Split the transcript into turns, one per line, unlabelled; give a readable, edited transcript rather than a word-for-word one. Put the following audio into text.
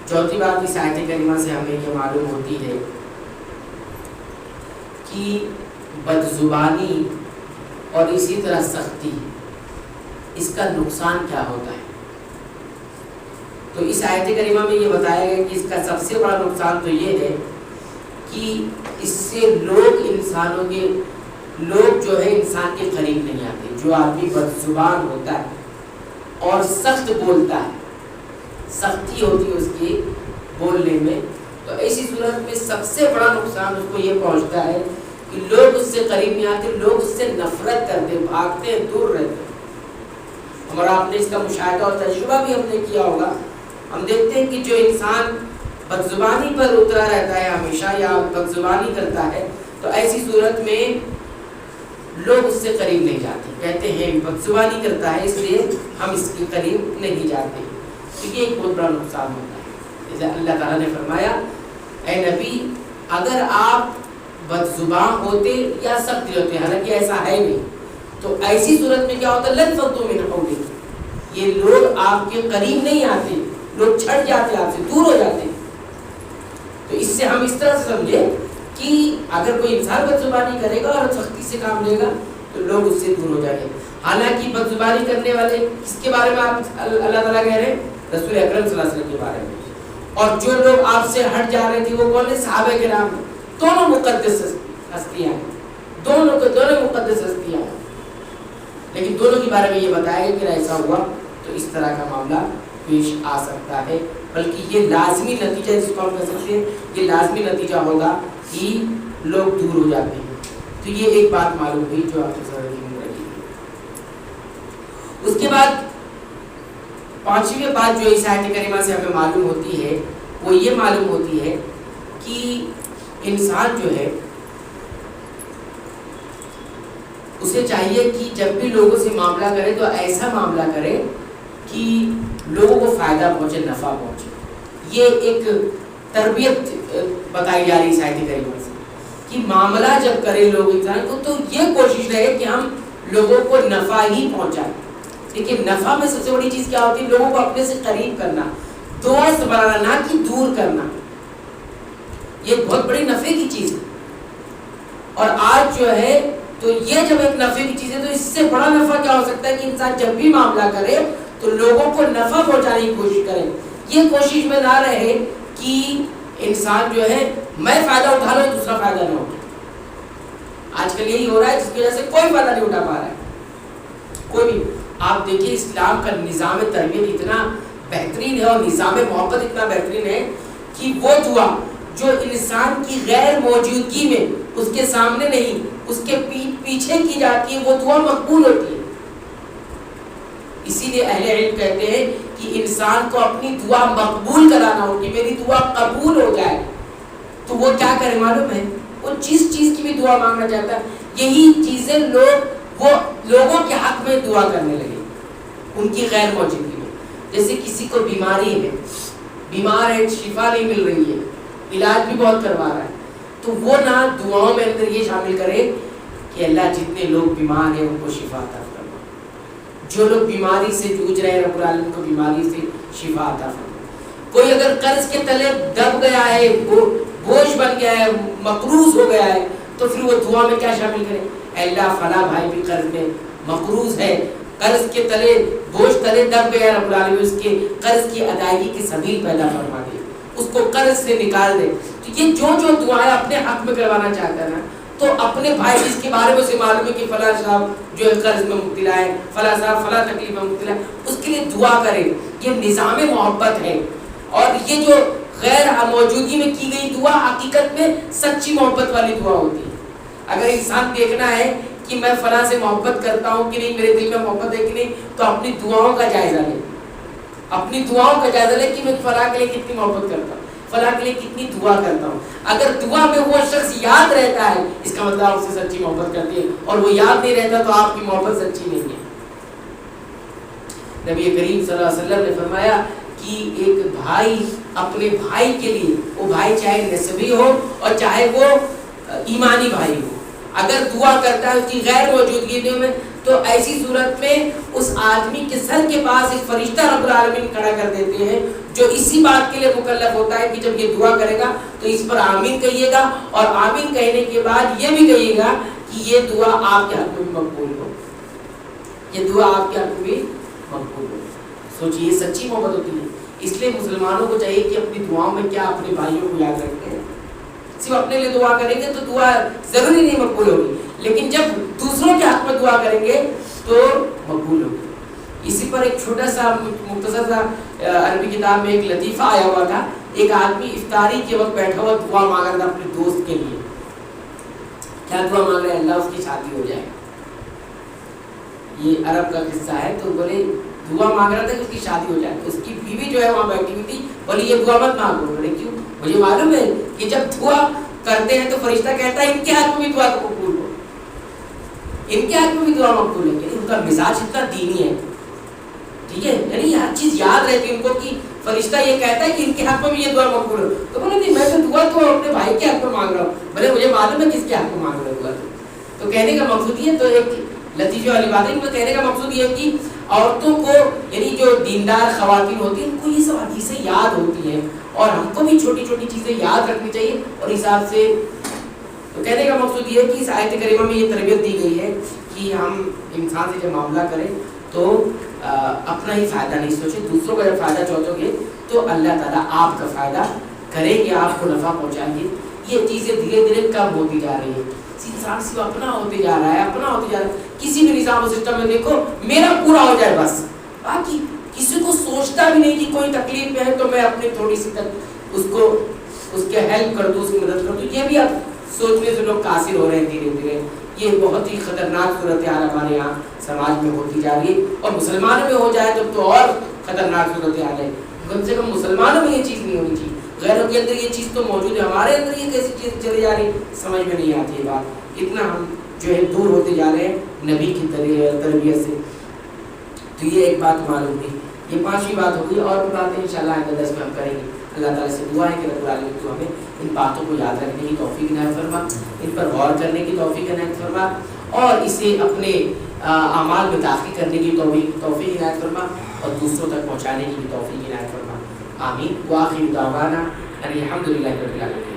چوتھی بات اس آیت کریمہ سے ہمیں یہ معلوم ہوتی ہے کہ بدزبانی اور اسی طرح سختی اس کا نقصان کیا ہوتا ہے. تو اس آیت کریمہ میں یہ بتایا گیا کہ اس کا سب سے بڑا نقصان تو یہ ہے کہ اس سے لوگ جو ہے انسان کے قریب نہیں آتے. جو آدمی بدزبان ہوتا ہے اور سخت بولتا ہے, سختی ہوتی ہے اس کے بولنے میں, تو ایسی صورت میں سب سے بڑا نقصان اس کو یہ پہنچتا ہے کہ لوگ اس سے قریب نہیں آتے, لوگ اس سے نفرت کرتے, بھاگتے ہیں, دور رہتے ہیں. ہمارا آپ نے اس کا مشاہدہ اور تجربہ بھی ہم نے کیا ہوگا. ہم دیکھتے ہیں کہ جو انسان بدزبانی پر اترا رہتا ہے ہمیشہ یا بدزبانی کرتا ہے, تو ایسی صورت میں لوگ اس سے قریب نہیں جاتے, کہتے ہیں بدزبانی کرتا ہے اس لیے ہم اس کے قریب نہیں جاتے. تو یہ ایک بہت بڑا نقصان ہوتا ہے. جیسے اللہ تعالیٰ نے فرمایا اے نبی اگر آپ بدزبان ہوتے یا سخت ہوتے, حالانکہ ایسا ہے نہیں, تو ایسی صورت میں کیا ہوتا ہے لن فضوا من حولک, یہ لوگ آپ کے قریب نہیں آتے, لوگ چھٹ جاتے, آپ سے دور ہو جاتے. تو اس سے ہم اس طرح سے سمجھے کہ اگر کوئی انسان بدزبانی کرے گا اور سختی سے کام لے گا تو لوگ اس سے دور ہو جائیں گے. حالانکہ بدزبانی کرنے والے کس کے بارے میں آپ اللہ تعالیٰ کہہ رہے ہیں؟ رسول اکرم صلی اللہ علیہ وسلم کے بارے میں. اور جو لوگ آپ سے ہٹ جا رہے تھے وہ کون ہے؟ صحابہ کرام. دونوں مقدس ہستیاں ہیں, دونوں مقدس ہستیاں ہیں, لیکن دونوں کے بارے میں یہ بتایا گیا کہ ایسا ہوا تو اس طرح کا معاملہ پیش آ سکتا ہے. بلکہ یہ لازمی نتیجہ, جس کو ہم کہہ سکتے ہیں یہ لازمی نتیجہ ہوگا کہ لوگ دور ہو جاتے ہیں. تو یہ ایک بات معلوم ہوئی جو آپ کے سامنے رکھی. اس کے بعد پانچویں بات جو اس آیت کریمہ سے ہمیں معلوم ہوتی ہے وہ یہ معلوم ہوتی ہے کہ انسان جو ہے اسے چاہیے کہ جب بھی لوگوں سے معاملہ کرے تو ایسا معاملہ کرے کہ لوگوں کو فائدہ پہنچے, نفع پہنچے. یہ ایک تربیت بتائی جا رہی ہے آیت کریمہ سے کہ معاملہ جب کرے لوگ انسان کو تو یہ کوشش رہے کہ ہم لوگوں کو نفع ہی پہنچائیں. لیکن نفع میں سب سے بڑی چیز کیا ہوتی ہے؟ لوگوں کو اپنے سے قریب کرنا, دوست بنانا, نہ کہ دور کرنا. یہ بہت بڑی نفع کی چیز ہے. اور آج جو ہے تو یہ جب ایک نفع کی چیز ہے تو اس سے بڑا نفع کیا ہو سکتا ہے کہ انسان جب بھی معاملہ کرے تو لوگوں کو نفع پہنچانے کی کوشش کرے. یہ کوشش میں نہ رہے کہ انسان جو ہے میں فائدہ اٹھا لوں دوسرا فائدہ نہ اٹھے. آج کل یہی ہو رہا ہے جس کی وجہ سے کوئی فائدہ نہیں اٹھا پا رہا ہے, کوئی بھی. آپ دیکھیے اسلام کا نظام تربیت اتنا بہترین ہے اور نظام محبت اتنا بہترین ہے کہ وہ دعا جو انسان کی غیر موجودگی میں اس کے سامنے نہیں اس کے پیچھے کی جاتی ہے وہ دعا مقبول ہوتی ہے. اسی لیے اہل علم کہتے ہیں کہ انسان کو اپنی دعا مقبول کرانا ہو کہ میری دعا قبول ہو جائے تو وہ کیا کرے معلوم ہے؟ وہ جس چیز کی بھی دعا مانگنا چاہتا ہے یہی چیزیں وہ لوگوں کے حق میں دعا کرنے لگے ان کی غیر موجودگی میں. جیسے کسی کو بیماری ہے, بیمار ہے, شفا نہیں مل رہی ہے, علاج بھی بہت کروا رہا ہے, تو وہ نہ دعاؤں میں اندر یہ شامل کرے کہ اللہ جتنے لوگ بیمار ہیں ان کو شفا عطا فرما, جو لوگ بیماری سے جوجھ رہے ہیں رب العالمین کو بیماری سے شفا عطا فرما. کوئی اگر قرض کے تلے دب گیا ہے, بوجھ بن گیا ہے, مقروض ہو گیا ہے, تو پھر وہ دعا میں کیا شامل کرے؟ اللہ فلاں بھائی بھی قرض میں مقروض ہے, قرض کے تلے بوجھ تلے دب گیا, رب العالمین اس کے قرض کی ادائیگی کی سبیل پیدا فرما دے, اس کو قرض سے نکال دے. تو یہ جو دعائیں اپنے حق میں کروانا چاہتا ہے نا, تو اپنے بھائی جس کے بارے میں اسے معلوم ہے کہ فلاں صاحب جو ہے قرض میں مبتلا ہے, فلاں صاحب فلاں تکلیف میں مبتلا ہے, اس کے لیے دعا کرے. یہ نظام محبت ہے. اور یہ جو غیر موجودگی میں کی گئی دعا حقیقت میں سچی محبت والی دعا ہوتی ہے. اگر انسان دیکھنا ہے کہ میں فلاں سے محبت کرتا ہوں کہ نہیں, میرے دل میں محبت ہے کہ نہیں, تو اپنی دعاؤں کا جائزہ لے, اپنی دعاؤں کا جائزہ لے کہ میں فلاں کے لیے کتنی محبت کرتا ہوں, فلاں کے لیے کتنی دعا کرتا ہوں. اگر دعا میں وہ شخص یاد رہتا ہے اس کا مطلب آپ سے سچی محبت کرتی ہے, اور وہ یاد نہیں رہتا تو آپ کی محبت سچی نہیں ہے. نبی کریم صلی اللہ علیہ وسلم نے فرمایا کہ ایک بھائی اپنے بھائی کے لیے, وہ بھائی چاہے نسبی ہو اور چاہے وہ ایمانی بھائی ہو, اگر دعا کرتا ہے اس کی غیر موجودگی میں, تو ایسی صورت میں اس آدمی کے سر کے پاس ایک فرشتہ رب العالمین کھڑا کر دیتے ہیں جو اسی بات کے لیے مکلف ہوتا ہے کہ جب یہ دعا کرے گا تو اس پر آمین کہیے گا، اور آمین کہنے کے بعد یہ بھی کہیے گا کہ یہ دعا آپ کے حق میں بھی مقبول ہو، یہ دعا آپ کے حق میں بھی مقبول ہو۔ سوچیے یہ سچی محبت ہوتی ہے۔ اس لیے مسلمانوں کو چاہیے کہ اپنی دعاؤں میں کیا اپنے بھائیوں کو یاد رکھتے ہیں۔ صرف اپنے لیے دعا کریں گے تو دعا ضروری نہیں مقبول ہوگی، لیکن جب دوسروں کے حق میں دعا کریں گے تو مقبول ہوگی۔ اسی پر ایک چھوٹا سا مختصر سا عربی کتاب میں ایک لطیفہ آیا ہوا تھا۔ ایک آدمی افطاری کے وقت بیٹھا ہوا دعا مانگ رہا تھا اپنے دوست کے لیے۔ کیا دعا مانگ رہا ہے؟ اللہ اس کی شادی ہو جائے۔ یہ عرب کا قصہ ہے۔ تو بولے دعا مانگ رہا تھا کہ اس کی شادی ہو جائے۔ اس کی بیوی جو ہے وہاں بیٹھی ہوئی تھی، بولی یہ دعا مت مانگو۔ بولے کیوں؟ مجھے معلوم ہے کہ جب دعا کرتے ہیں تو فرشتہ کہتا ہے ان کے ہاتھ میں بھی دعا قبول ہو، ان کے ہاتھ میں بھی دعا مقبول ہے۔ ان کا مزاج اتنا دینی ہے، ٹھیک ہے، یعنی ہر چیز یاد رہتی ہے ان کو کہ فرشتہ یہ کہتا ہے کہ ان کے حق میں بھی یہ دعا مقبول ہو۔ تو بولے نہیں، میں تو دعا تو اپنے بھائی کے حق میں مانگ رہا ہوں۔ بولے مجھے معلوم ہے کس کے حق میں مانگ رہا ہوں دعا۔ تو کہنے کا مقصود یہ، تو ایک لطیفے والی بات ہے، ان کو کہنے کا مقصود یہ ہے کہ عورتوں کو، یعنی جو دیندار خواتین ہوتی ہیں ان کو یہ سب حدیثیں یاد ہوتی ہیں، اور ہم کو بھی چھوٹی چھوٹی چیزیں یاد رکھنی چاہیے اور حساب سے۔ تو کہنے کا مقصود یہ ہے کہ اس آیت کریمہ میں یہ تربیت دی گئی ہے کہ ہم انسان سے جب معاملہ کریں تو اپنا ہی فائدہ نہیں سوچیں، دوسروں کا جب فائدہ چاہو گے تو اللہ تعالیٰ آپ کا فائدہ کریں گے، آپ کو نفع پہنچائیں گے۔ یہ چیزیں دھیرے دھیرے کم ہوتی جا رہی ہے۔ انسان صرف اپنا ہوتے جا رہا ہے، اپنا ہوتے جا رہا ہے۔ کسی بھی نظام و سسٹم میں دیکھو میرا پورا ہو جائے بس، باقی کسی کو سوچتا بھی نہیں کہ کوئی تکلیف میں ہے تو میں اپنی تھوڑی سی تک اس کو اس کے ہیلپ کر دوں، اس کی مدد کر دوں۔ یہ بھی اب سوچنے سے لوگ قاصر ہو رہے ہیں دھیرے دھیرے۔ یہ بہت ہی خطرناک صورتحال ہمارے یہاں سماج میں ہوتی جا رہی ہے، اور مسلمانوں میں ہو جائے تو اور خطرناک صورتحال ہے۔ کم سے کم مسلمانوں میں یہ چیز نہیں ہونی چاہیے، غیروں کے اندر یہ چیز تو موجود ہے، ہمارے اندر یہ کیسی چیز چلی جا رہی ہے سمجھ میں نہیں آتی ہے بات۔ اتنا ہم جو ہے دور ہوتے جا رہے ہیں نبی کی تربیت سے۔ تو یہ ایک بات معلوم ہوئی، یہ پانچویں بات ہوگی، اور بھی باتیں انشاءاللہ آئندہ درس میں ہم کریں گے۔ اللہ تعالیٰ سے دعا ہے کہ رب العالمین تو ہمیں ان باتوں کو یاد رکھنے کی توفیق عنایت فرما، ان پر غور کرنے کی توفیق عنایت فرما، اور اسے اپنے اعمال میں داخل کرنے کی توفیق عنایت فرما، اور دوسروں تک پہنچانے کی بھی توفیق عنایت فرما۔ آمین۔ وآخر دعوانا ان الحمد للہ رب العالمین۔